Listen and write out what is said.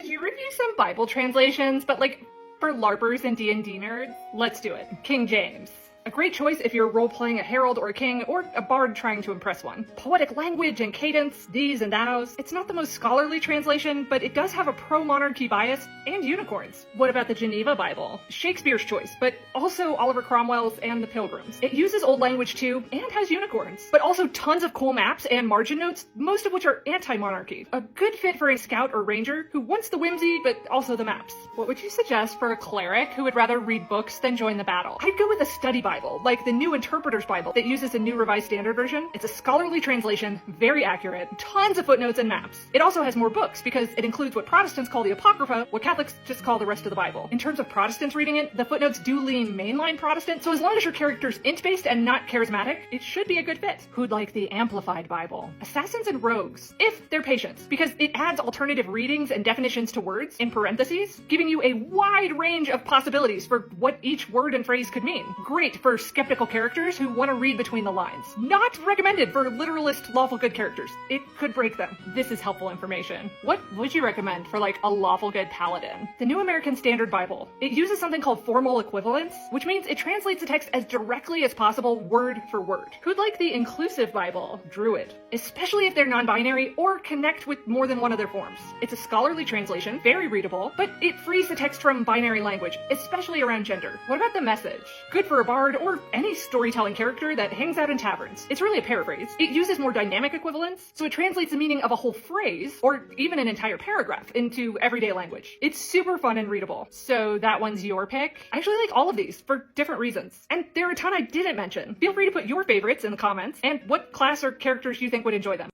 You review some Bible translations, but like for LARPers and D&D nerds, let's do it. King James. A great choice if you're role-playing a herald or a king, or a bard trying to impress one. Poetic language and cadence, these and thous. It's not the most scholarly translation, but it does have a pro-monarchy bias and unicorns. What about the Geneva Bible? Shakespeare's choice, but also Oliver Cromwell's and the Pilgrims. It uses old language too, and has unicorns, but also tons of cool maps and margin notes, most of which are anti-monarchy. A good fit for a scout or ranger who wants the whimsy, but also the maps. What would you suggest for a cleric who would rather read books than join the battle? I'd go with a study Bible, like the New Interpreter's Bible that uses a New Revised Standard Version. It's a scholarly translation, very accurate, tons of footnotes and maps. It also has more books because it includes what Protestants call the Apocrypha, what Catholics just call the rest of the Bible. In terms of Protestants reading it, the footnotes do lean mainline Protestant, so as long as your character's int-based and not charismatic, it should be a good fit. Who'd like the Amplified Bible? Assassins and rogues, if they're patients, because it adds alternative readings and definitions to words in parentheses, giving you a wide range of possibilities for what each word and phrase could mean. Great for skeptical characters who want to read between the lines. Not recommended for literalist lawful good characters. It could break them. This is helpful information. What would you recommend for like a lawful good paladin? The New American Standard Bible. It uses something called formal equivalence, which means it translates the text as directly as possible word for word. Who'd like the Inclusive Bible? Druid. Especially if they're non-binary or connect with more than one of their forms. It's a scholarly translation, very readable, but it frees the text from binary language, especially around gender. What about the Message? Good for a bard or any storytelling character that hangs out in taverns. It's really a paraphrase. It uses more dynamic equivalence, so it translates the meaning of a whole phrase, or even an entire paragraph, into everyday language. It's super fun and readable. So that one's your pick? I actually like all of these for different reasons. And there are a ton I didn't mention. Feel free to put your favorites in the comments and what class or characters you think would enjoy them.